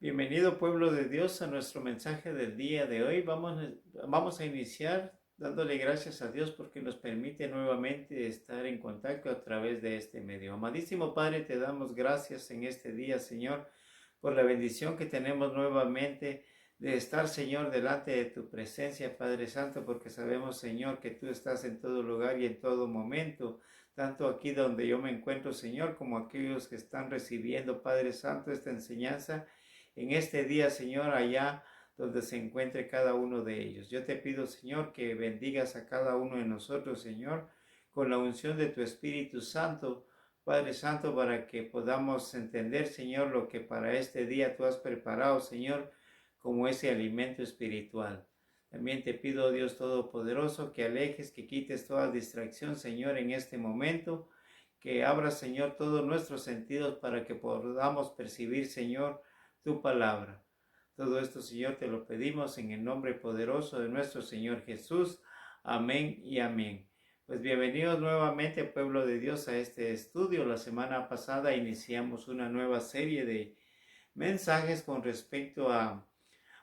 Bienvenido pueblo de Dios a nuestro mensaje del día de hoy. Vamos a iniciar dándole gracias a Dios porque nos permite nuevamente estar en contacto a través de este medio. Amadísimo Padre, te damos gracias en este día, Señor, por la bendición que tenemos nuevamente de estar, Señor, delante de tu presencia, Padre Santo, porque sabemos, Señor, que tú estás en todo lugar y en todo momento, tanto aquí donde yo me encuentro, Señor, como aquellos que están recibiendo, Padre Santo, esta enseñanza en este día, Señor, allá donde se encuentre cada uno de ellos. Yo te pido, Señor, que bendigas a cada uno de nosotros, Señor, con la unción de tu Espíritu Santo, Padre Santo, para que podamos entender, Señor, lo que para este día tú has preparado, Señor, como ese alimento espiritual. También te pido, Dios Todopoderoso, que alejes, que quites toda distracción, Señor, en este momento, que abras, Señor, todos nuestros sentidos para que podamos percibir, Señor, tu palabra. Todo esto, Señor, te lo pedimos en el nombre poderoso de nuestro Señor Jesús. Amén y amén. Pues bienvenidos nuevamente, pueblo de Dios, a este estudio. La semana pasada iniciamos una nueva serie de mensajes con respecto a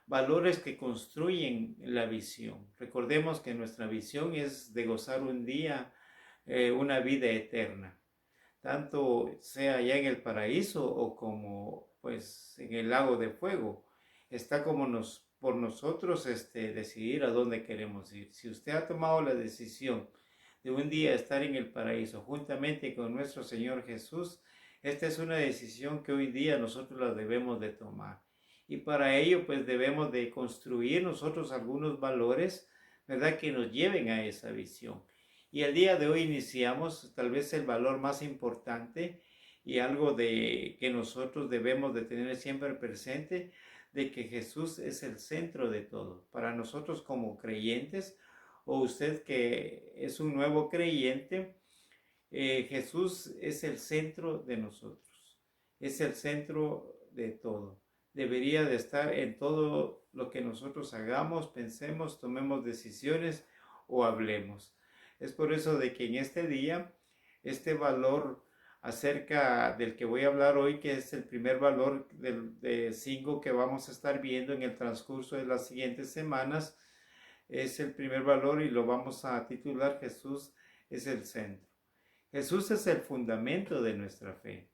valores que construyen la visión. Recordemos que nuestra visión es de gozar un día, una vida eterna, tanto sea allá en el paraíso o como pues en el lago de fuego. Está como por nosotros decidir a dónde queremos ir. Si usted ha tomado la decisión de un día estar en el paraíso juntamente con nuestro Señor Jesús, esta es una decisión que hoy día nosotros la debemos de tomar. Y para ello pues debemos de construir nosotros algunos valores, ¿verdad?, que nos lleven a esa visión. Y el día de hoy iniciamos tal vez el valor más importante y algo de que nosotros debemos de tener siempre presente, de que Jesús es el centro de todo. Para nosotros como creyentes, o usted que es un nuevo creyente, Jesús es el centro de nosotros. Es el centro de todo. Debería de estar en todo lo que nosotros hagamos, pensemos, tomemos decisiones o hablemos. Es por eso de que en este día, este valor acerca del que voy a hablar hoy, que es el primer valor de 5 que vamos a estar viendo en el transcurso de las siguientes semanas, es el primer valor y lo vamos a titular Jesús es el centro. Jesús es el fundamento de nuestra fe.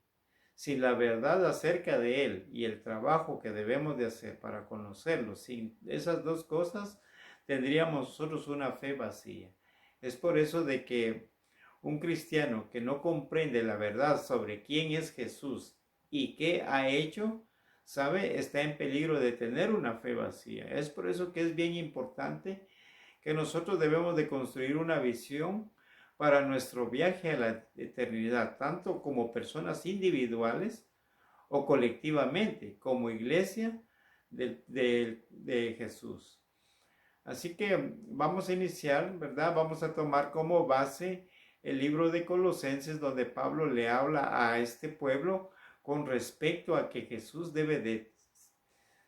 Sin la verdad acerca de Él y el trabajo que debemos de hacer para conocerlo, sin esas dos cosas, tendríamos nosotros una fe vacía. Es por eso de que un cristiano que no comprende la verdad sobre quién es Jesús y qué ha hecho, sabe, está en peligro de tener una fe vacía. Es por eso que es bien importante que nosotros debemos de construir una visión para nuestro viaje a la eternidad, tanto como personas individuales o colectivamente, como iglesia de Jesús. Así que vamos a iniciar, ¿verdad? Vamos a tomar como base el libro de Colosenses, donde Pablo le habla a este pueblo con respecto a que Jesús debe de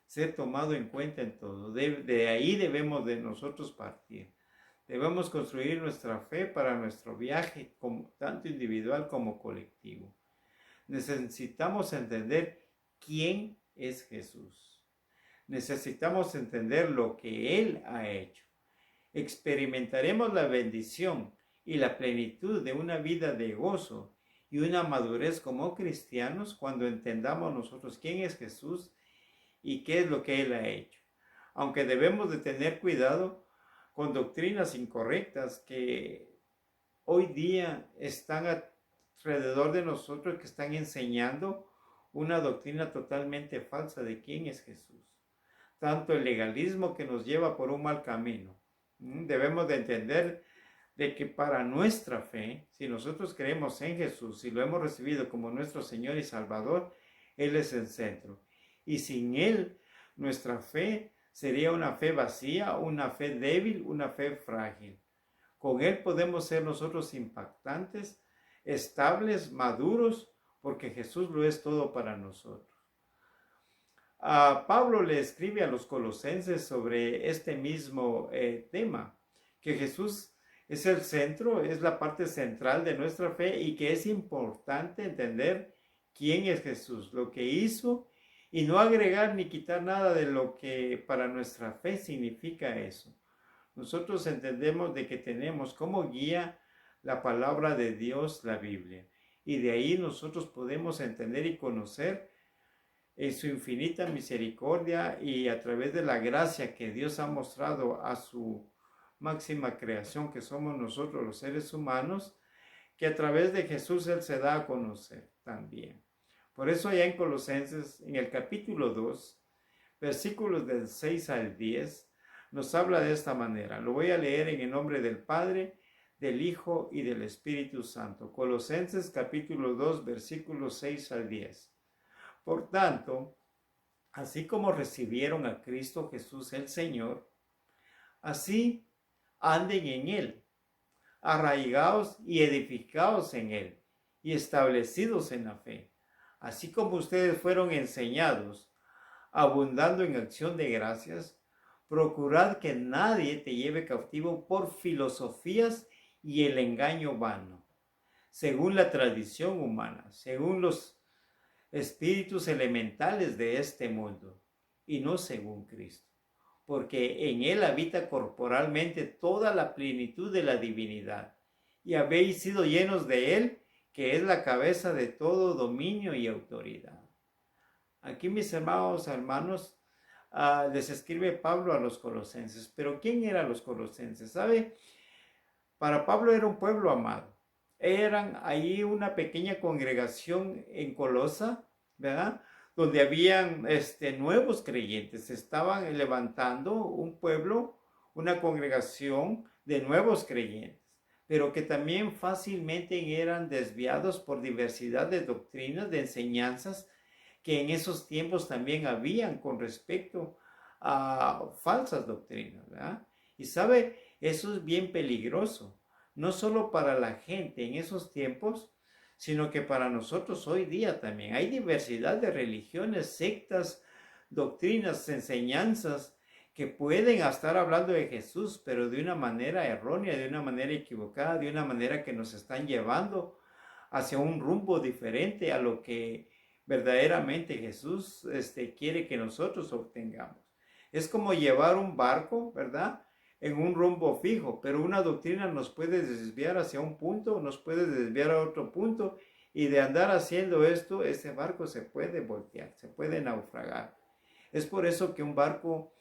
ser tomado en cuenta en todo. De ahí debemos de nosotros partir. Debemos construir nuestra fe para nuestro viaje, tanto individual como colectivo. Necesitamos entender quién es Jesús. Necesitamos entender lo que Él ha hecho. Experimentaremos la bendición y la plenitud de una vida de gozo y una madurez como cristianos cuando entendamos nosotros quién es Jesús y qué es lo que Él ha hecho. Aunque debemos de tener cuidado con doctrinas incorrectas que hoy día están alrededor de nosotros, que están enseñando una doctrina totalmente falsa de quién es Jesús. Tanto el legalismo que nos lleva por un mal camino. Debemos de entender de que para nuestra fe, si nosotros creemos en Jesús, si lo hemos recibido como nuestro Señor y Salvador, Él es el centro. Y sin Él, nuestra fe sería una fe vacía, una fe débil, una fe frágil. Con Él podemos ser nosotros impactantes, estables, maduros, porque Jesús lo es todo para nosotros. Pablo le escribe a los colosenses sobre este mismo tema, que Jesús es el centro, es la parte central de nuestra fe y que es importante entender quién es Jesús, lo que hizo y no agregar ni quitar nada de lo que para nuestra fe significa eso. Nosotros entendemos de que tenemos como guía la palabra de Dios, la Biblia, y de ahí nosotros podemos entender y conocer en su infinita misericordia y a través de la gracia que Dios ha mostrado a su máxima creación, que somos nosotros los seres humanos, que a través de Jesús Él se da a conocer también. Por eso allá en Colosenses, en el capítulo 2, versículos del 6 al 10, nos habla de esta manera. Lo voy a leer en el nombre del Padre, del Hijo y del Espíritu Santo. Colosenses capítulo 2, versículos 6 al 10. Por tanto, así como recibieron a Cristo Jesús el Señor, así anden en Él, arraigados y edificados en Él, y establecidos en la fe, así como ustedes fueron enseñados, abundando en acción de gracias. Procurad que nadie te lleve cautivo por filosofías y el engaño vano, según la tradición humana, según los espíritus elementales de este mundo, y no según Cristo, porque en Él habita corporalmente toda la plenitud de la divinidad, y habéis sido llenos de Él, que es la cabeza de todo dominio y autoridad. Aquí, mis hermanos, les escribe Pablo a los colosenses. Pero ¿quién eran los colosenses? ¿Sabe? Para Pablo era un pueblo amado. Eran ahí una pequeña congregación en Colosa, ¿verdad? Donde habían nuevos creyentes. Estaban levantando un pueblo, una congregación de nuevos creyentes, pero que también fácilmente eran desviados por diversidad de doctrinas, de enseñanzas, que en esos tiempos también habían con respecto a falsas doctrinas, ¿verdad? Y sabe, eso es bien peligroso, no solo para la gente en esos tiempos, sino que para nosotros hoy día también. Hay diversidad de religiones, sectas, doctrinas, enseñanzas que pueden estar hablando de Jesús, pero de una manera errónea, de una manera equivocada, de una manera que nos están llevando hacia un rumbo diferente a lo que verdaderamente Jesús quiere que nosotros obtengamos. Es como llevar un barco, ¿verdad?, en un rumbo fijo, pero una doctrina nos puede desviar hacia un punto, nos puede desviar a otro punto, y de andar haciendo esto, ese barco se puede voltear, se puede naufragar. Es por eso que un barco,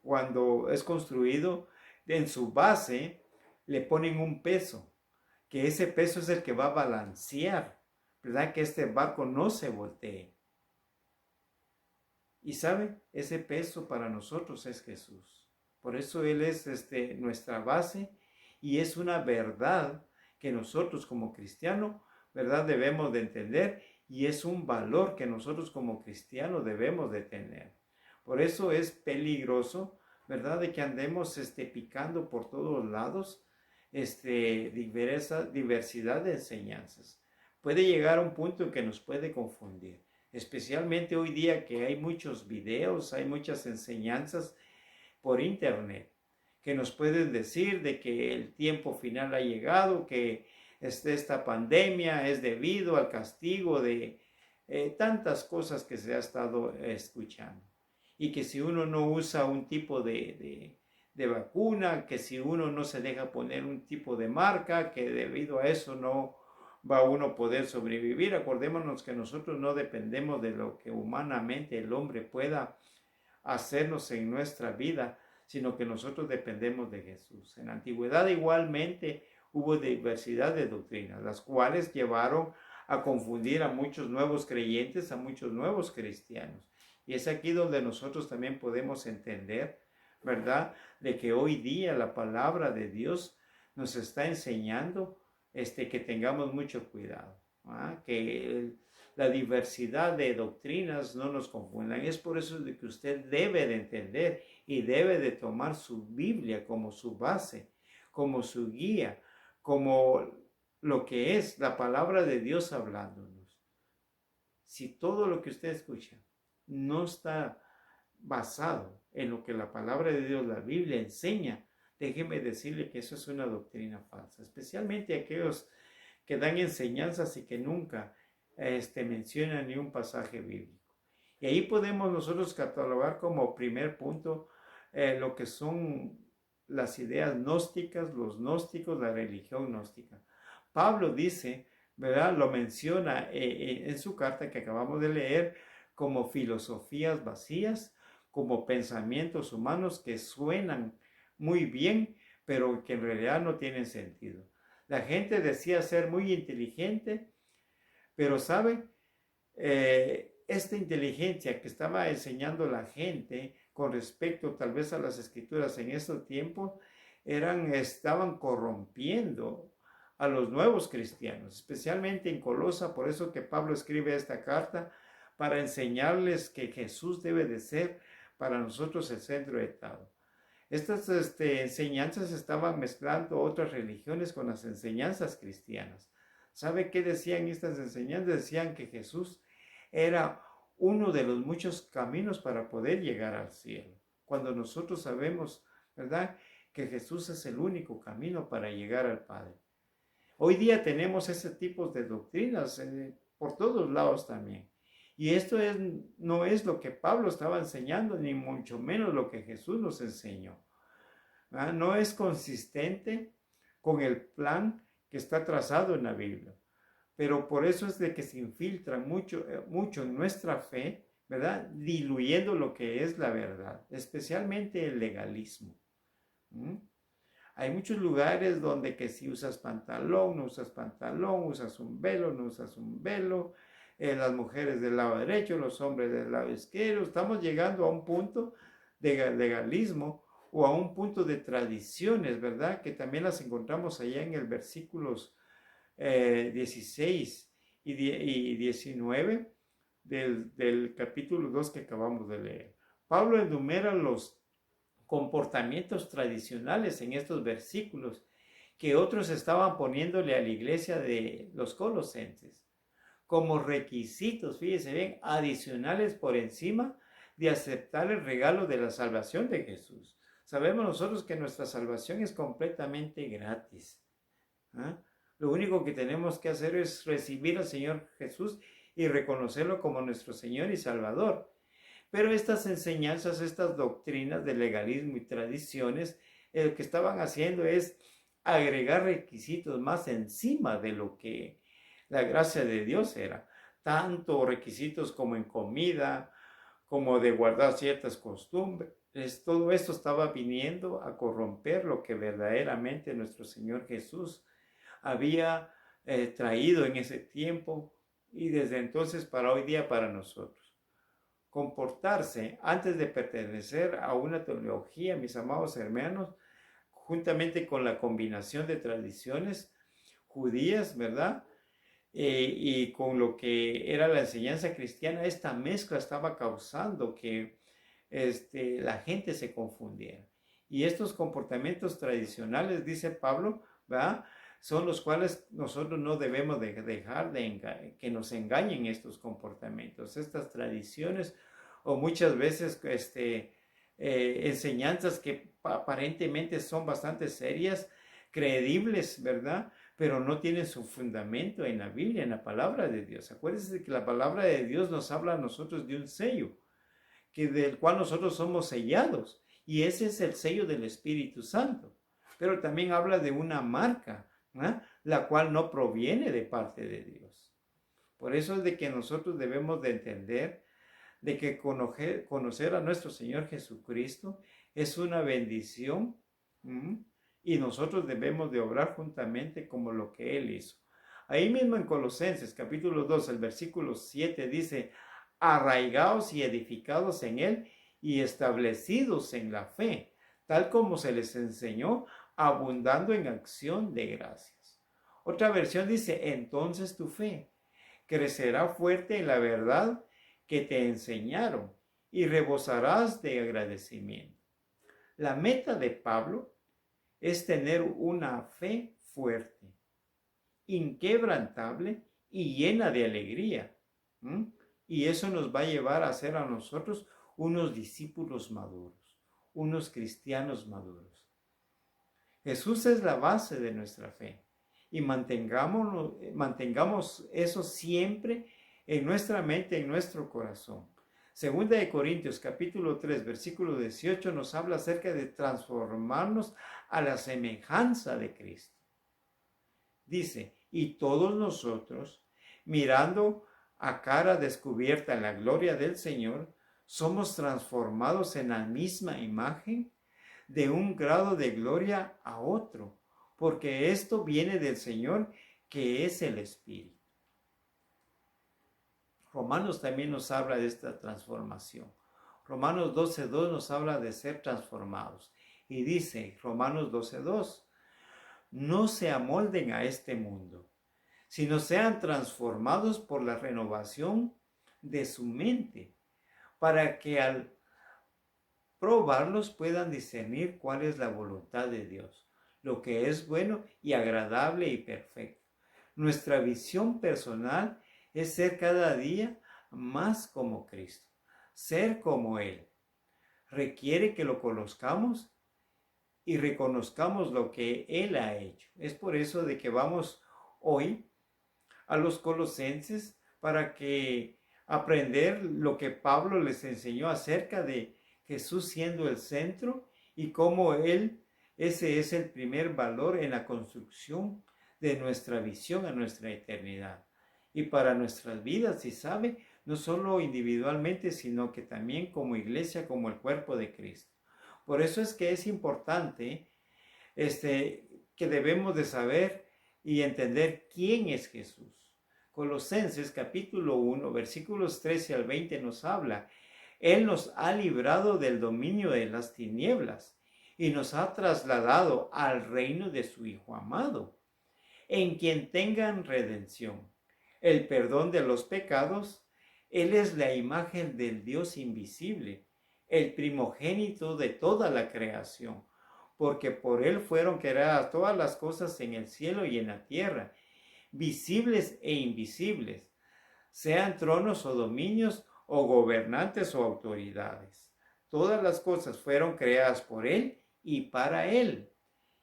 cuando es construido, en su base le ponen un peso, que ese peso es el que va a balancear, ¿verdad?, que este barco no se voltee. Y sabe, ese peso para nosotros es Jesús. Por eso Él es nuestra base, y es una verdad que nosotros como cristianos, ¿verdad?, debemos de entender, y es un valor que nosotros como cristianos debemos de tener. Por eso es peligroso, ¿verdad?, de que andemos picando por todos lados diversidad de enseñanzas. Puede llegar a un punto en que nos puede confundir, especialmente hoy día que hay muchos videos, hay muchas enseñanzas por internet que nos pueden decir de que el tiempo final ha llegado, que esta pandemia es debido al castigo de tantas cosas que se ha estado escuchando, y que si uno no usa un tipo de vacuna, que si uno no se deja poner un tipo de marca, que debido a eso no va uno a poder sobrevivir. Acordémonos que nosotros no dependemos de lo que humanamente el hombre pueda hacernos en nuestra vida, sino que nosotros dependemos de Jesús. En la antigüedad igualmente hubo diversidad de doctrinas, las cuales llevaron a confundir a muchos nuevos creyentes, a muchos nuevos cristianos. Y es aquí donde nosotros también podemos entender, ¿verdad?, de que hoy día la palabra de Dios nos está enseñando que tengamos mucho cuidado, que la diversidad de doctrinas no nos confundan. Es por eso de que usted debe de entender y debe de tomar su Biblia como su base, como su guía, como lo que es la palabra de Dios hablándonos. Si todo lo que usted escucha no está basado en lo que la palabra de Dios, la Biblia, enseña, déjeme decirle que eso es una doctrina falsa, especialmente aquellos que dan enseñanzas y que nunca mencionan ni un pasaje bíblico. Y ahí podemos nosotros catalogar como primer punto lo que son las ideas gnósticas, los gnósticos, la religión gnóstica. Pablo dice, ¿verdad? Lo menciona en su carta que acabamos de leer como filosofías vacías, como pensamientos humanos que suenan muy bien, pero que en realidad no tienen sentido. La gente decía ser muy inteligente, pero ¿sabe? Esta inteligencia que estaba enseñando la gente con respecto tal vez a las escrituras en estos tiempos, estaban corrompiendo a los nuevos cristianos, especialmente en Colosa. Por eso que Pablo escribe esta carta, para enseñarles que Jesús debe de ser para nosotros el centro de todo. Estas enseñanzas estaban mezclando otras religiones con las enseñanzas cristianas. ¿Sabe qué decían estas enseñanzas? Decían que Jesús era uno de los muchos caminos para poder llegar al cielo. Cuando nosotros sabemos, ¿verdad?, que Jesús es el único camino para llegar al Padre. Hoy día tenemos ese tipo de doctrinas por todos lados también. Y esto no es lo que Pablo estaba enseñando, ni mucho menos lo que Jesús nos enseñó. No es consistente con el plan que está trazado en la Biblia. Pero por eso es de que se infiltra mucho en nuestra fe, ¿verdad? Diluyendo lo que es la verdad, especialmente el legalismo. Hay muchos lugares donde que si usas pantalón, no usas pantalón, usas un velo, no usas un velo, las mujeres del lado derecho, los hombres del lado izquierdo. Estamos llegando a un punto de legalismo o a un punto de tradiciones, ¿verdad? Que también las encontramos allá en el versículos 16 y 19 del capítulo 2 que acabamos de leer. Pablo enumera los comportamientos tradicionales en estos versículos que otros estaban poniéndole a la iglesia de los colosenses como requisitos, fíjense bien, adicionales por encima de aceptar el regalo de la salvación de Jesús. Sabemos nosotros que nuestra salvación es completamente gratis. Lo único que tenemos que hacer es recibir al Señor Jesús y reconocerlo como nuestro Señor y Salvador. Pero estas enseñanzas, estas doctrinas de legalismo y tradiciones, lo que estaban haciendo es agregar requisitos más encima de lo que la gracia de Dios era. Tanto requisitos como en comida, como de guardar ciertas costumbres. Todo esto estaba viniendo a corromper lo que verdaderamente nuestro Señor Jesús había traído en ese tiempo y desde entonces para hoy día para nosotros. Comportarse antes de pertenecer a una teología, mis amados hermanos, juntamente con la combinación de tradiciones judías, ¿verdad? Y con lo que era la enseñanza cristiana, esta mezcla estaba causando que la gente se confundiera. Y estos comportamientos tradicionales, dice Pablo, ¿verdad?, son los cuales nosotros no debemos de dejar que nos engañen estos comportamientos, estas tradiciones o muchas veces enseñanzas que aparentemente son bastante serias, creíbles, ¿verdad?, pero no tienen su fundamento en la Biblia, en la palabra de Dios. Acuérdense que la palabra de Dios nos habla a nosotros de un sello, del cual nosotros somos sellados, y ese es el sello del Espíritu Santo. Pero también habla de una marca, la cual no proviene de parte de Dios. Por eso es de que nosotros debemos de entender de que conocer a nuestro Señor Jesucristo es una bendición, y nosotros debemos de obrar juntamente como lo que Él hizo. Ahí mismo en Colosenses capítulo 2, el versículo 7 dice: arraigados y edificados en Él y establecidos en la fe, tal como se les enseñó, abundando en acción de gracias. Otra versión dice: entonces tu fe crecerá fuerte en la verdad que te enseñaron y rebosarás de agradecimiento. La meta de Pablo es tener una fe fuerte, inquebrantable y llena de alegría. Y eso nos va a llevar a ser a nosotros unos discípulos maduros, unos cristianos maduros. Jesús es la base de nuestra fe y mantengamos eso siempre en nuestra mente, en nuestro corazón. Segunda de Corintios capítulo 3 versículo 18 nos habla acerca de transformarnos a la semejanza de Cristo. Dice, y todos nosotros, mirando a cara descubierta la gloria del Señor, somos transformados en la misma imagen de un grado de gloria a otro, porque esto viene del Señor, que es el Espíritu. Romanos también nos habla de esta transformación. Romanos 12:2 nos habla de ser transformados. Y dice, Romanos 12:2, no se amolden a este mundo, sino sean transformados por la renovación de su mente, para que al probarlos puedan discernir cuál es la voluntad de Dios, lo que es bueno y agradable y perfecto. Nuestra visión personal es ser cada día más como Cristo, ser como Él. Requiere que lo conozcamos y reconozcamos lo que Él ha hecho. Es por eso de que vamos hoy a los Colosenses para que aprender lo que Pablo les enseñó acerca de Jesús siendo el centro y cómo ese es el primer valor en la construcción de nuestra visión a nuestra eternidad. Y para nuestras vidas, si sabe, no solo individualmente, sino que también como iglesia, como el cuerpo de Cristo. Por eso es que es importante que debemos de saber y entender quién es Jesús. Colosenses capítulo 1, versículos 13 al 20 nos habla. Él nos ha librado del dominio de las tinieblas y nos ha trasladado al reino de su Hijo amado, en quien tengan redención, el perdón de los pecados. Él es la imagen del Dios invisible, el primogénito de toda la creación, porque por Él fueron creadas todas las cosas en el cielo y en la tierra, visibles e invisibles, sean tronos o dominios o gobernantes o autoridades. Todas las cosas fueron creadas por Él y para Él.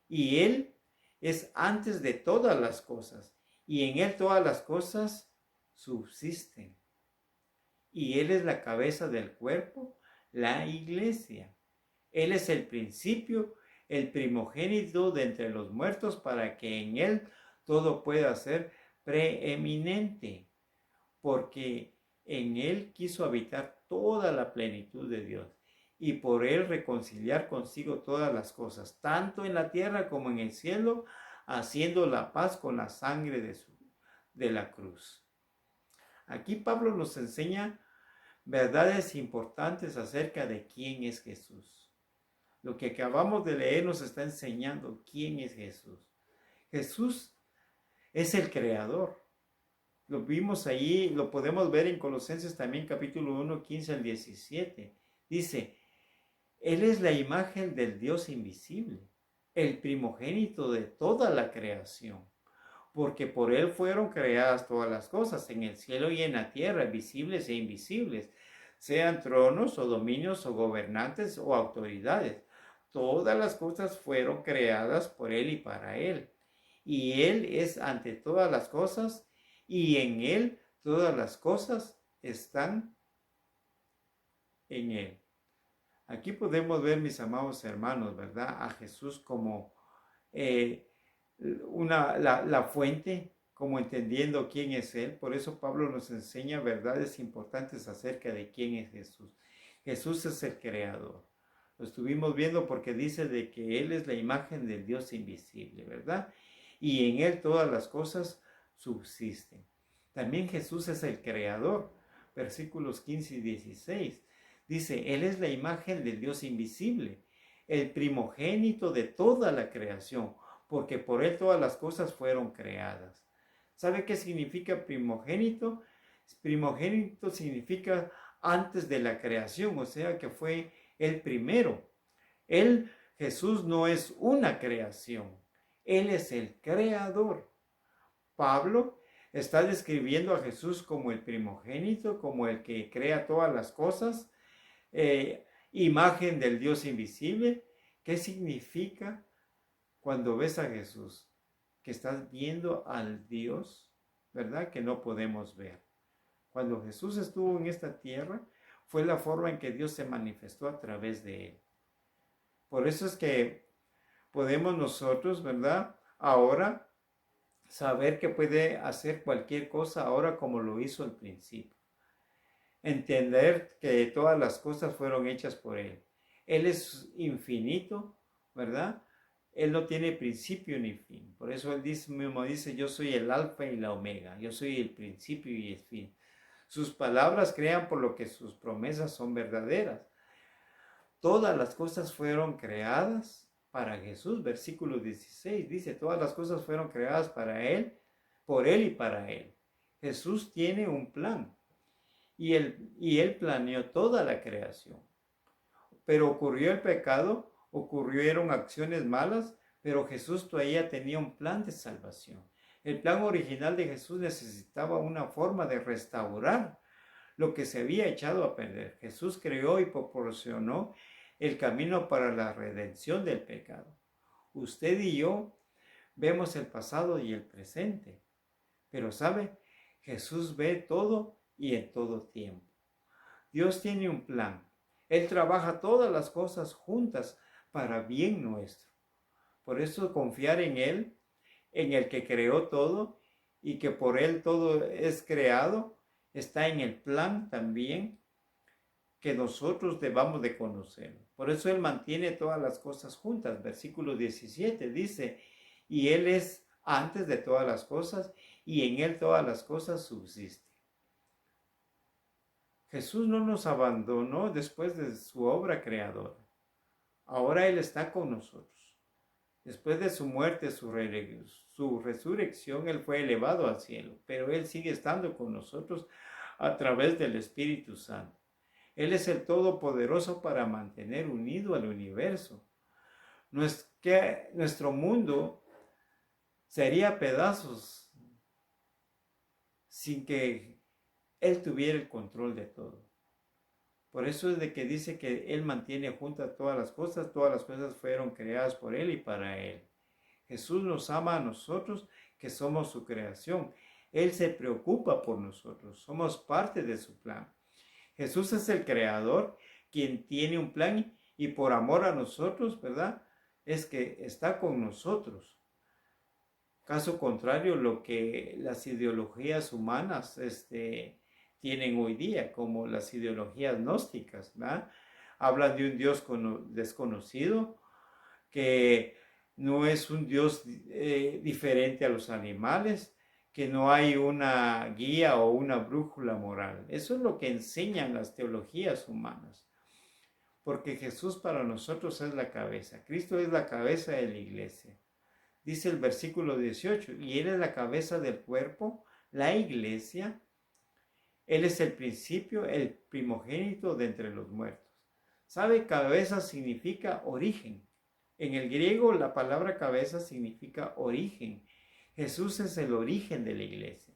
Y Él es antes de todas las cosas, y en Él todas las cosas subsisten. Y Él es la cabeza del cuerpo, la iglesia. Él es el principio, el primogénito de entre los muertos, para que en Él todo pueda ser preeminente, porque en Él quiso habitar toda la plenitud de Dios, y por Él reconciliar consigo todas las cosas, tanto en la tierra como en el cielo, haciendo la paz con la sangre de la cruz. Aquí Pablo nos enseña verdades importantes acerca de quién es Jesús. Lo que acabamos de leer nos está enseñando quién es Jesús. Jesús es el Creador. Lo vimos ahí, lo podemos ver en Colosenses también, capítulo 1, 15 al 17. Dice, Él es la imagen del Dios invisible, el primogénito de toda la creación, porque por Él fueron creadas todas las cosas, en el cielo y en la tierra, visibles e invisibles, sean tronos o dominios o gobernantes o autoridades. Todas las cosas fueron creadas por Él y para Él. Y Él es ante todas las cosas, y en Él todas las cosas están en Él. Aquí podemos ver, mis amados hermanos, ¿verdad? A Jesús como la fuente, como entendiendo quién es Él. Por eso Pablo nos enseña verdades importantes acerca de quién es Jesús. Jesús es el Creador. Lo estuvimos viendo porque dice de que Él es la imagen del Dios invisible, ¿verdad? Y en Él todas las cosas subsisten. También Jesús es el Creador. Versículos 15 y 16. Dice, Él es la imagen del Dios invisible, el primogénito de toda la creación, porque por Él todas las cosas fueron creadas. ¿Sabe qué significa primogénito? Primogénito significa antes de la creación, o sea que fue el primero. Él, Jesús, no es una creación. Él es el creador. Pablo está describiendo a Jesús como el primogénito, como el que crea todas las cosas, imagen del Dios invisible. ¿Qué significa cuando ves a Jesús? Que estás viendo al Dios, ¿verdad? Que no podemos ver. Cuando Jesús estuvo en esta tierra, fue la forma en que Dios se manifestó a través de él. Por eso es que podemos nosotros, ¿verdad? Ahora saber que puede hacer cualquier cosa ahora como lo hizo al principio. Entender que todas las cosas fueron hechas por él. Él es infinito, ¿verdad? Él no tiene principio ni fin. Por eso él mismo dice, yo soy el alfa y la omega. Yo soy el principio y el fin. Sus palabras crean por lo que sus promesas son verdaderas. Todas las cosas fueron creadas para Jesús. Versículo 16 dice, todas las cosas fueron creadas para él, por él y para él. Jesús tiene un plan y él planeó toda la creación. Pero ocurrió el pecado, ocurrieron acciones malas, pero Jesús todavía tenía un plan de salvación. El plan original de Jesús necesitaba una forma de restaurar lo que se había echado a perder. Jesús creó y proporcionó el camino para la redención del pecado. Usted y yo vemos el pasado y el presente, pero ¿sabe? Jesús ve todo y en todo tiempo. Dios tiene un plan. Él trabaja todas las cosas juntas para bien nuestro. Por eso confiar en Él, en el que creó todo y que por Él todo es creado, está en el plan también que nosotros debamos de conocer. Por eso Él mantiene todas las cosas juntas. Versículo 17 dice, y Él es antes de todas las cosas y en Él todas las cosas subsisten. Jesús no nos abandonó después de su obra creadora. Ahora Él está con nosotros. Después de su muerte, su resurrección, Él fue elevado al cielo, pero Él sigue estando con nosotros a través del Espíritu Santo. Él es el Todopoderoso para mantener unido al universo. Nuestro mundo sería pedazos sin que Él tuviera el control de todo. Por eso es de que dice que Él mantiene juntas todas las cosas fueron creadas por Él y para Él. Jesús nos ama a nosotros, que somos su creación. Él se preocupa por nosotros, somos parte de su plan. Jesús es el creador, quien tiene un plan y por amor a nosotros, ¿verdad? Es que está con nosotros. Caso contrario, lo que las ideologías humanas tienen hoy día, como las ideologías gnósticas, ¿verdad? Hablan de un Dios desconocido, que no es un Dios diferente a los animales, que no hay una guía o una brújula moral. Eso es lo que enseñan las teologías humanas. Porque Jesús para nosotros es la cabeza. Cristo es la cabeza de la iglesia. Dice el versículo 18, y Él es la cabeza del cuerpo, la iglesia. Él es el principio, el primogénito de entre los muertos. ¿Sabe? Cabeza significa origen. En el griego la palabra cabeza significa origen. Jesús es el origen de la iglesia.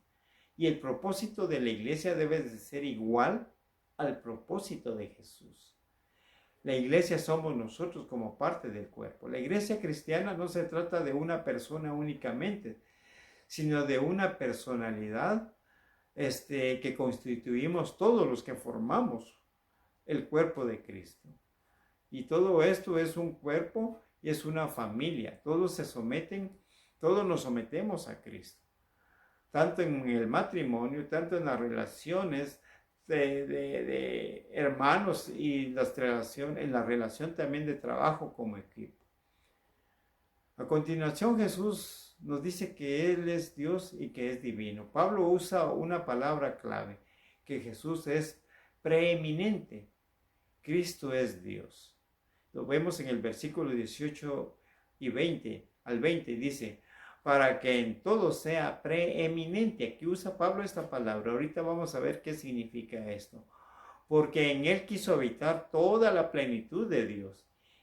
Y el propósito de la iglesia debe de ser igual al propósito de Jesús. La iglesia somos nosotros como parte del cuerpo. La iglesia cristiana no se trata de una persona únicamente, sino de una personalidad que constituimos todos los que formamos el cuerpo de Cristo. Y todo esto es un cuerpo y es una familia. Todos nos sometemos a Cristo. Tanto en el matrimonio, tanto en las relaciones de hermanos y en la relación también de trabajo como equipo. A continuación Jesús nos dice que Él es Dios y que es divino. Pablo usa una palabra clave, que Jesús es preeminente. Cristo es Dios. Lo vemos en el versículo 18 y 20 al 20, dice, para que en todo sea preeminente. Aquí usa Pablo esta palabra. Ahorita vamos a ver qué significa esto. Porque en Él quiso habitar toda la plenitud de Dios,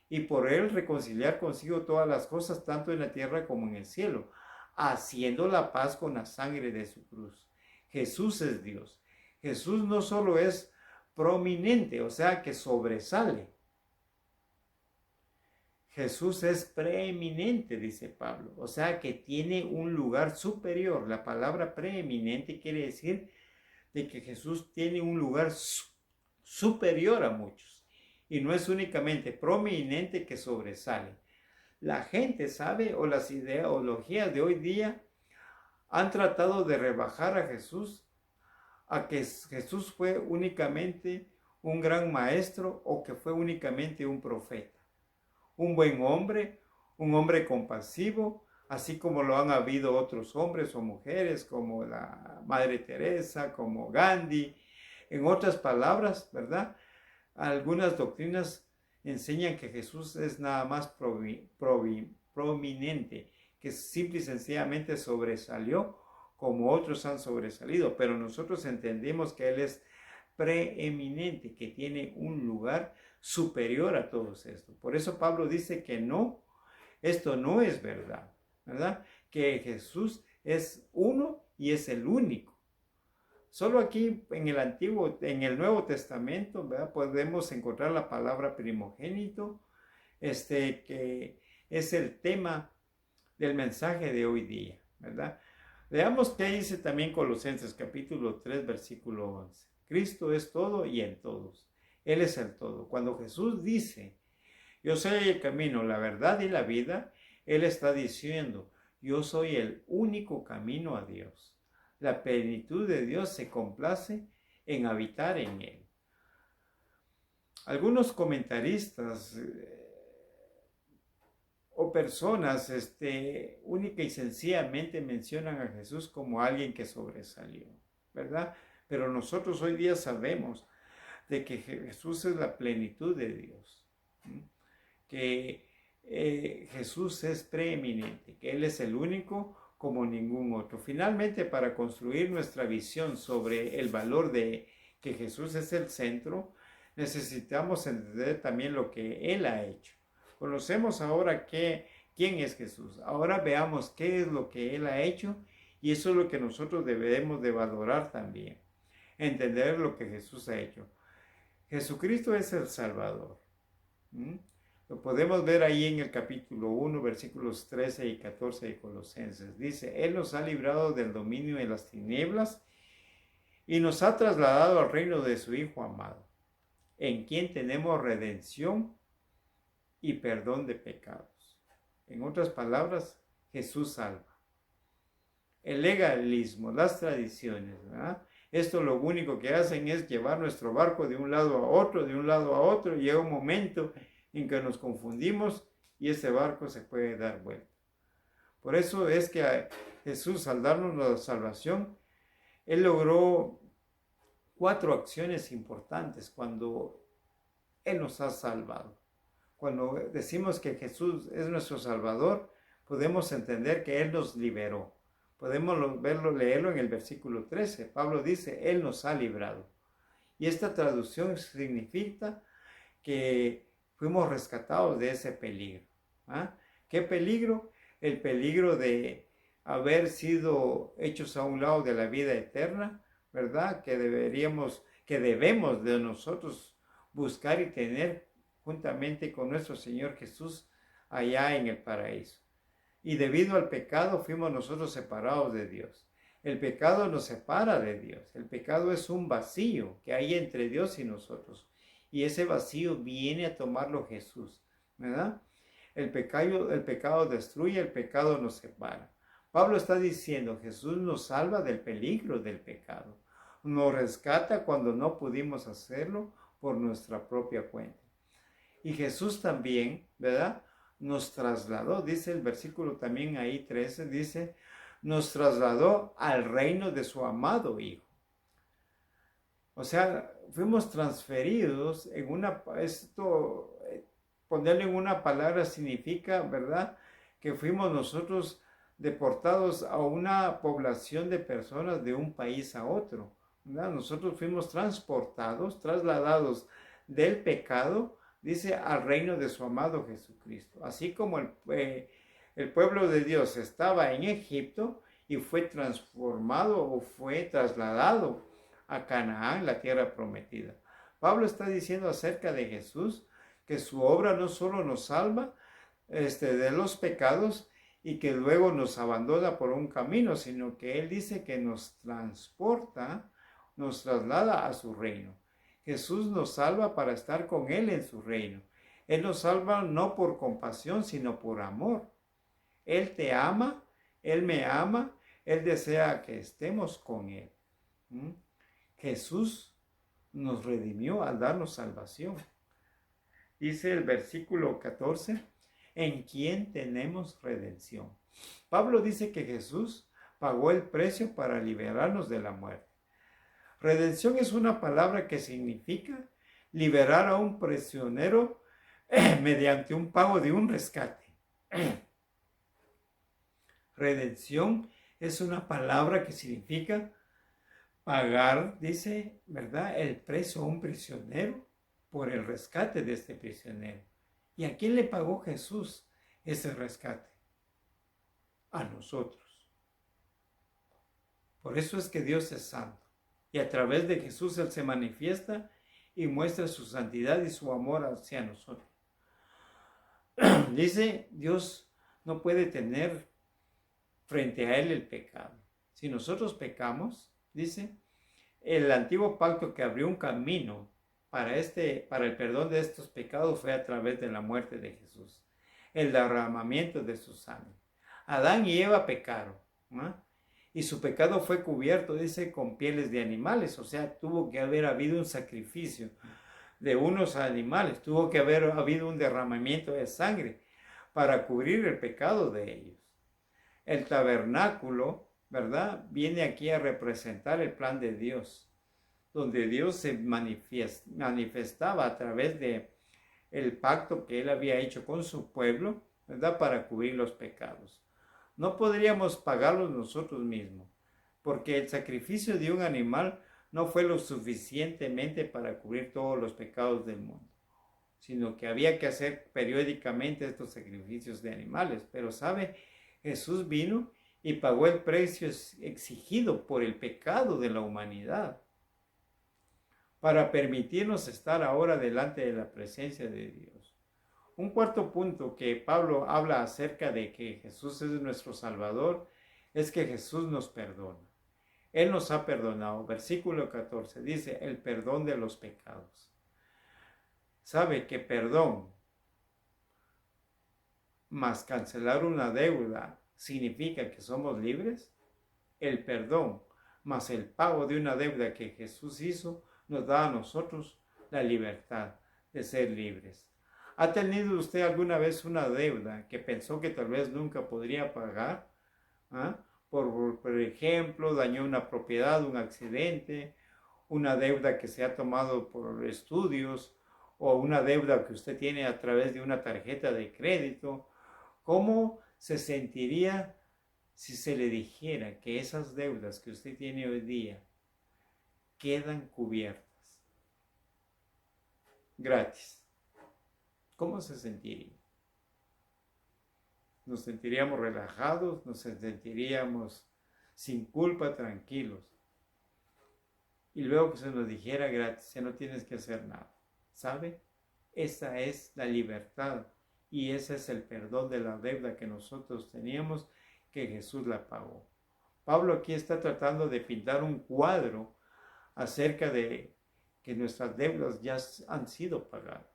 y por Él reconciliar consigo todas las cosas, tanto en la tierra como en el cielo, haciendo la paz con la sangre de su cruz. Jesús es Dios. Jesús no solo es prominente, o sea que sobresale. Jesús es preeminente, dice Pablo, o sea que tiene un lugar superior. La palabra preeminente quiere decir de que Jesús tiene un lugar superior a muchos. Y no es únicamente prominente que sobresale. La gente sabe, o las ideologías de hoy día han tratado de rebajar a Jesús a que Jesús fue únicamente un gran maestro o que fue únicamente un profeta. Un buen hombre, un hombre compasivo, así como lo han habido otros hombres o mujeres como la Madre Teresa, como Gandhi. En otras palabras, ¿verdad? Algunas doctrinas enseñan que Jesús es nada más prominente, que simple y sencillamente sobresalió como otros han sobresalido, pero nosotros entendemos que Él es preeminente, que tiene un lugar superior a todos estos. Por eso Pablo dice que no, esto no es verdad, ¿verdad? Que Jesús es uno y es el único. Solo aquí en el Nuevo Testamento, ¿verdad? Podemos encontrar la palabra primogénito, que es el tema del mensaje de hoy día, ¿verdad? Veamos qué dice también Colosenses capítulo 3, versículo 11. Cristo es todo y en todos. Él es el todo. Cuando Jesús dice, yo soy el camino, la verdad y la vida, Él está diciendo, yo soy el único camino a Dios. La plenitud de Dios se complace en habitar en Él. Algunos comentaristas o personas única y sencillamente mencionan a Jesús como alguien que sobresalió, ¿verdad? Pero nosotros hoy día sabemos de que Jesús es la plenitud de Dios, que Jesús es preeminente, que Él es el único como ningún otro. Finalmente, para construir nuestra visión sobre el valor de que Jesús es el centro, necesitamos entender también lo que Él ha hecho. Conocemos ahora quién es Jesús. Ahora veamos qué es lo que Él ha hecho y eso es lo que nosotros debemos de valorar también. Entender lo que Jesús ha hecho. Jesucristo es el Salvador. Lo podemos ver ahí en el capítulo 1, versículos 13 y 14 de Colosenses. Dice, Él nos ha librado del dominio de las tinieblas y nos ha trasladado al reino de su Hijo amado, en quien tenemos redención y perdón de pecados. En otras palabras, Jesús salva. El legalismo, las tradiciones, ¿verdad? Esto lo único que hacen es llevar nuestro barco de un lado a otro, y llega un momento en que nos confundimos y ese barco se puede dar vuelta. Por eso es que Jesús, al darnos la salvación, Él logró 4 acciones importantes cuando Él nos ha salvado. Cuando decimos que Jesús es nuestro Salvador, podemos entender que Él nos liberó. Podemos leerlo en el versículo 13. Pablo dice, Él nos ha librado. Y esta traducción significa que fuimos rescatados de ese peligro. ¿Qué peligro? El peligro de haber sido hechos a un lado de la vida eterna, ¿verdad? Que debemos de nosotros buscar y tener juntamente con nuestro Señor Jesús allá en el paraíso. Y debido al pecado fuimos nosotros separados de Dios. El pecado nos separa de Dios. El pecado es un vacío que hay entre Dios y nosotros. Y ese vacío viene a tomarlo Jesús, ¿verdad? El pecado destruye, el pecado nos separa. Pablo está diciendo, Jesús nos salva del peligro del pecado. Nos rescata cuando no pudimos hacerlo por nuestra propia cuenta. Y Jesús también, ¿verdad? Nos trasladó, dice el versículo también ahí 13, dice, nos trasladó al reino de su amado Hijo. O sea, fuimos transferidos ponerle en una palabra significa, ¿verdad? Que fuimos nosotros deportados a una población de personas de un país a otro, ¿verdad? Nosotros fuimos trasladados del pecado, dice, al reino de su amado Jesucristo. Así como el pueblo de Dios estaba en Egipto y fue transformado o fue trasladado a Canaán, la tierra prometida. Pablo está diciendo acerca de Jesús que su obra no solo nos salva de los pecados y que luego nos abandona por un camino, sino que Él dice que nos transporta, nos traslada a su reino. Jesús nos salva para estar con Él en su reino. Él nos salva no por compasión, sino por amor. Él te ama, Él me ama, Él desea que estemos con Él. ¿Mm? Jesús nos redimió al darnos salvación. Dice el versículo 14, en quien tenemos redención. Pablo dice que Jesús pagó el precio para liberarnos de la muerte. Redención es una palabra que significa liberar a un prisionero mediante un pago de un rescate. Redención es una palabra que significa pagar, dice, ¿verdad?, el precio a un prisionero por el rescate de este prisionero. ¿Y a quién le pagó Jesús ese rescate? A nosotros. Por eso es que Dios es santo. Y a través de Jesús Él se manifiesta y muestra su santidad y su amor hacia nosotros. Dice, Dios no puede tener frente a Él el pecado. Si nosotros pecamos, dice, el antiguo pacto que abrió un camino para el perdón de estos pecados fue a través de la muerte de Jesús, el derramamiento de su sangre. Adán y Eva pecaron, ¿no? Y su pecado fue cubierto, dice, con pieles de animales. O sea, tuvo que haber habido un sacrificio de unos animales. Tuvo que haber habido un derramamiento de sangre para cubrir el pecado de ellos. El tabernáculo, ¿verdad?, viene aquí a representar el plan de Dios, donde Dios se manifestaba a través de el pacto que Él había hecho con su pueblo, ¿verdad?, para cubrir los pecados. No podríamos pagarlos nosotros mismos, porque el sacrificio de un animal no fue lo suficientemente para cubrir todos los pecados del mundo, sino que había que hacer periódicamente estos sacrificios de animales. Pero ¿sabe? Jesús vino y pagó el precio exigido por el pecado de la humanidad para permitirnos estar ahora delante de la presencia de Dios. Un cuarto punto que Pablo habla acerca de que Jesús es nuestro Salvador es que Jesús nos perdona. Él nos ha perdonado. Versículo 14 dice, el perdón de los pecados. ¿Sabe que perdón más cancelar una deuda significa que somos libres? El perdón más el pago de una deuda que Jesús hizo nos da a nosotros la libertad de ser libres. ¿Ha tenido usted alguna vez una deuda que pensó que tal vez nunca podría pagar? Por ejemplo, dañó una propiedad, un accidente, una deuda que se ha tomado por estudios o una deuda que usted tiene a través de una tarjeta de crédito. ¿Cómo se sentiría si se le dijera que esas deudas que usted tiene hoy día quedan cubiertas gratis? ¿Cómo se sentiría? Nos sentiríamos relajados, nos sentiríamos sin culpa, tranquilos. Y luego que se nos dijera gratis, ya no tienes que hacer nada. ¿Sabe? Esa es la libertad y ese es el perdón de la deuda que nosotros teníamos, que Jesús la pagó. Pablo aquí está tratando de pintar un cuadro acerca de que nuestras deudas ya han sido pagadas.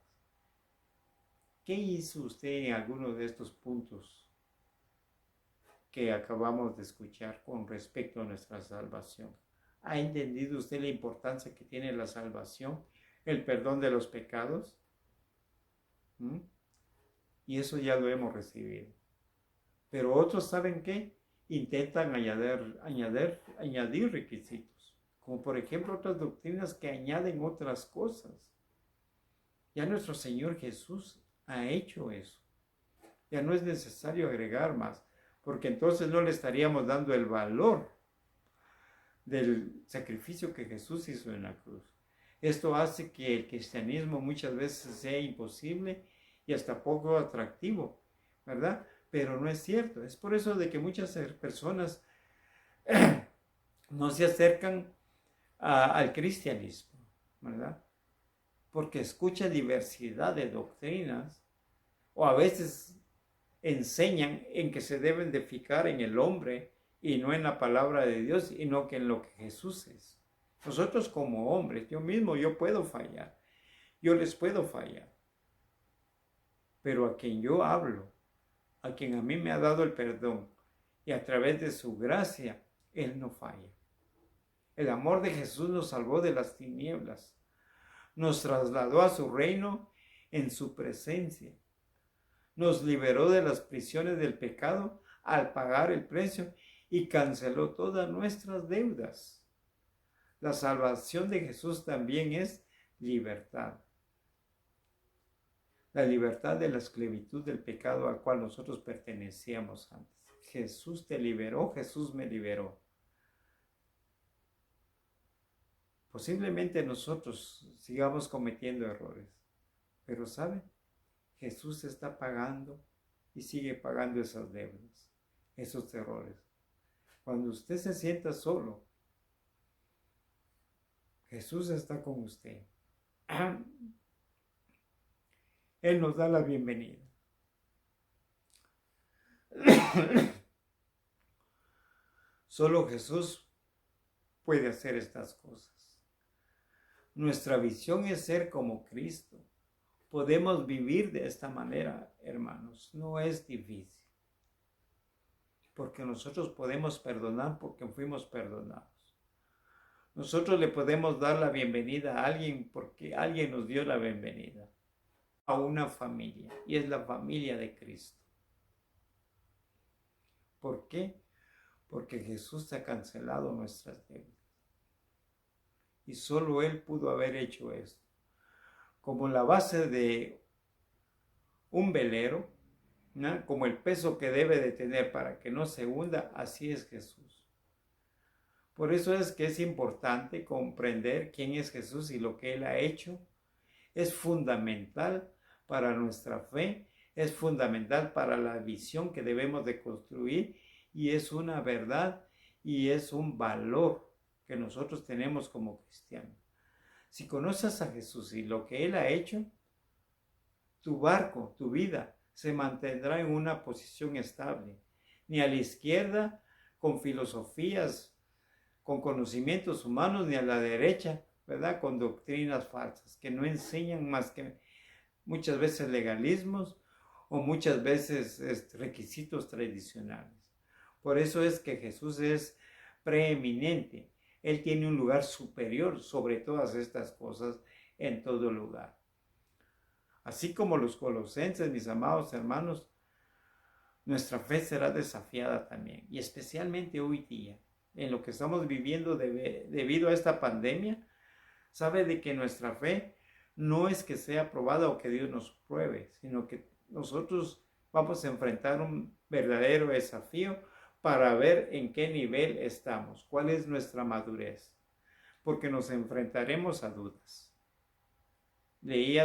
¿Qué hizo usted en alguno de estos puntos que acabamos de escuchar con respecto a nuestra salvación? ¿Ha entendido usted la importancia que tiene la salvación, el perdón de los pecados? Y eso ya lo hemos recibido. Pero otros, ¿saben qué? Intentan añadir requisitos, como por ejemplo otras doctrinas que añaden otras cosas. Ya nuestro Señor Jesús ha hecho eso. Ya no es necesario agregar más, porque entonces no le estaríamos dando el valor del sacrificio que Jesús hizo en la cruz. Esto hace que el cristianismo muchas veces sea imposible y hasta poco atractivo, ¿verdad? Pero no es cierto. Es por eso de que muchas personas no se acercan al cristianismo, ¿verdad? Porque escuchan diversidad de doctrinas o a veces enseñan en que se deben de fijar en el hombre y no en la palabra de Dios y no que en lo que Jesús es. Nosotros como hombres, yo puedo fallar, yo les puedo fallar, pero a quien yo hablo, a quien a mí me ha dado el perdón y a través de su gracia, Él no falla. El amor de Jesús nos salvó de las tinieblas, nos trasladó a su reino en su presencia, nos liberó de las prisiones del pecado al pagar el precio y canceló todas nuestras deudas. La salvación de Jesús también es libertad. La libertad de la esclavitud del pecado al cual nosotros pertenecíamos antes. Jesús te liberó, Jesús me liberó. Posiblemente nosotros sigamos cometiendo errores, pero ¿sabe? Jesús está pagando y sigue pagando esas deudas, esos errores. Cuando usted se sienta solo, Jesús está con usted. Él nos da la bienvenida. Solo Jesús puede hacer estas cosas. Nuestra visión es ser como Cristo. Podemos vivir de esta manera, hermanos. No es difícil. Porque nosotros podemos perdonar porque fuimos perdonados. Nosotros le podemos dar la bienvenida a alguien porque alguien nos dio la bienvenida. A una familia. Y es la familia de Cristo. ¿Por qué? Porque Jesús ha cancelado nuestras deudas. Y solo Él pudo haber hecho esto. Como la base de un velero, ¿no? Como el peso que debe de tener para que no se hunda, así es Jesús. Por eso es que es importante comprender quién es Jesús y lo que Él ha hecho. Es fundamental para nuestra fe, es fundamental para la visión que debemos de construir y es una verdad y es un valor que nosotros tenemos como cristianos. Si conoces a Jesús y lo que Él ha hecho, tu barco, tu vida, se mantendrá en una posición estable. Ni a la izquierda, con filosofías, con conocimientos humanos, ni a la derecha, ¿verdad? Con doctrinas falsas, que no enseñan más que muchas veces legalismos o muchas veces requisitos tradicionales. Por eso es que Jesús es preeminente. Él tiene un lugar superior sobre todas estas cosas en todo lugar. Así como los colosenses, mis amados hermanos, nuestra fe será desafiada también. Y especialmente hoy día, en lo que estamos viviendo debido a esta pandemia, sabe de que nuestra fe no es que sea probada o que Dios nos pruebe, sino que nosotros vamos a enfrentar un verdadero desafío para ver en qué nivel estamos, cuál es nuestra madurez, porque nos enfrentaremos a dudas. Leí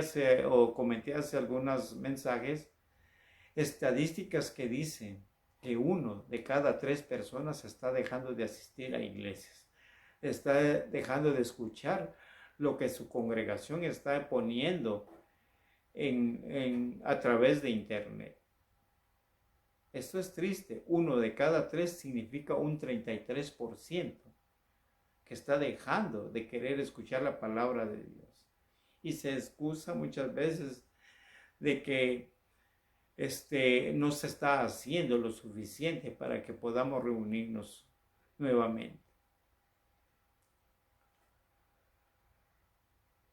o comenté hace algunos mensajes estadísticas que dicen que 1 de cada 3 personas está dejando de asistir a iglesias, está dejando de escuchar lo que su congregación está poniendo a través de internet. Esto es triste. 1 de cada 3 significa un 33% que está dejando de querer escuchar la palabra de Dios. Y se excusa muchas veces de que no se está haciendo lo suficiente para que podamos reunirnos nuevamente.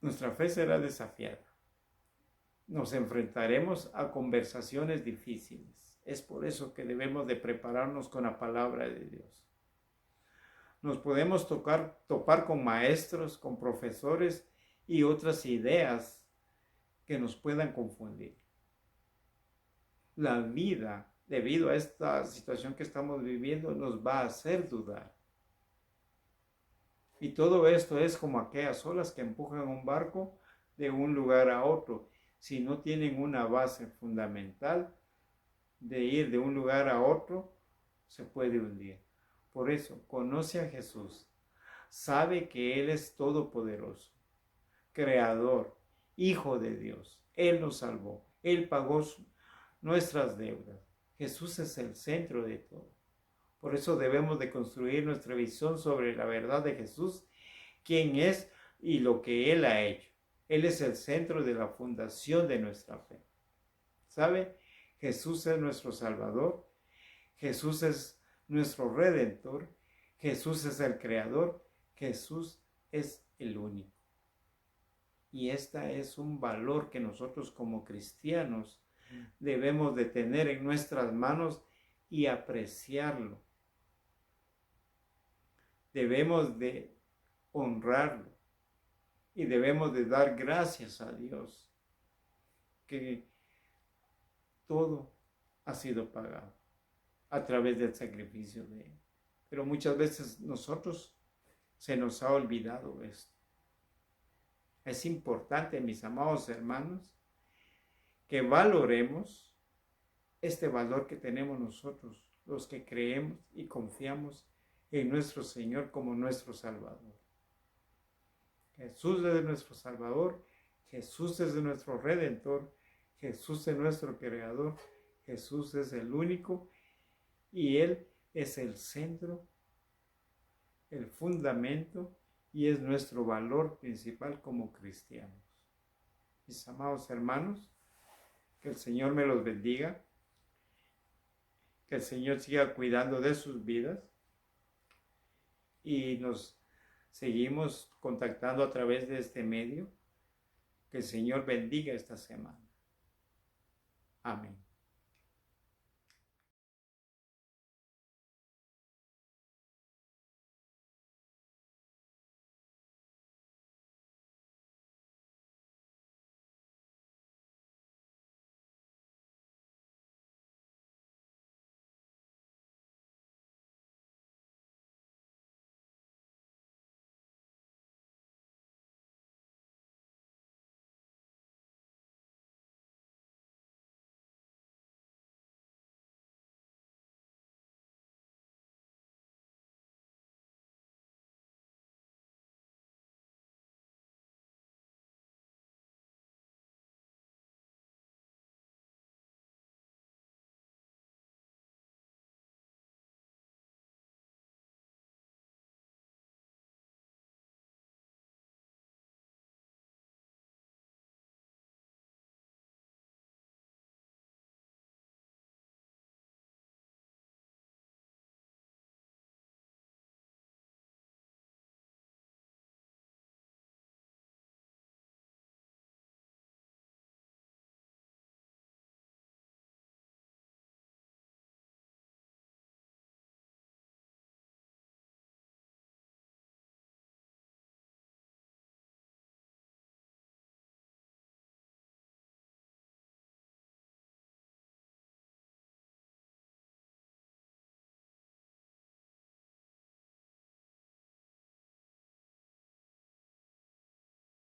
Nuestra fe será desafiada. Nos enfrentaremos a conversaciones difíciles. Es por eso que debemos de prepararnos con la palabra de Dios. Nos podemos topar con maestros, con profesores y otras ideas que nos puedan confundir. La vida, debido a esta situación que estamos viviendo, nos va a hacer dudar. Y todo esto es como aquellas olas que empujan un barco de un lugar a otro. Si no tienen una base fundamental de ir de un lugar a otro, se puede hundir. Por eso, conoce a Jesús. Sabe que Él es todopoderoso, creador, hijo de Dios. Él nos salvó. Él pagó nuestras deudas. Jesús es el centro de todo. Por eso debemos de construir nuestra visión sobre la verdad de Jesús quién es y lo que Él ha hecho. Él es el centro de la fundación de nuestra fe. ¿Sabe? Jesús es nuestro Salvador. Jesús es nuestro Redentor. Jesús es el Creador. Jesús es el único. Y este es un valor que nosotros como cristianos debemos de tener en nuestras manos y apreciarlo. Debemos de honrarlo y debemos de dar gracias a Dios que todo ha sido pagado a través del sacrificio de Él. Pero muchas veces nosotros se nos ha olvidado esto. Es importante, mis amados hermanos, que valoremos este valor que tenemos nosotros, los que creemos y confiamos en nuestro Señor como nuestro Salvador. Jesús es nuestro Salvador, Jesús es nuestro Redentor, Jesús es nuestro Creador, Jesús es el único y Él es el centro, el fundamento y es nuestro valor principal como cristianos. Mis amados hermanos, que el Señor me los bendiga, que el Señor siga cuidando de sus vidas y nos seguimos contactando a través de este medio. Que el Señor bendiga esta semana. Amén.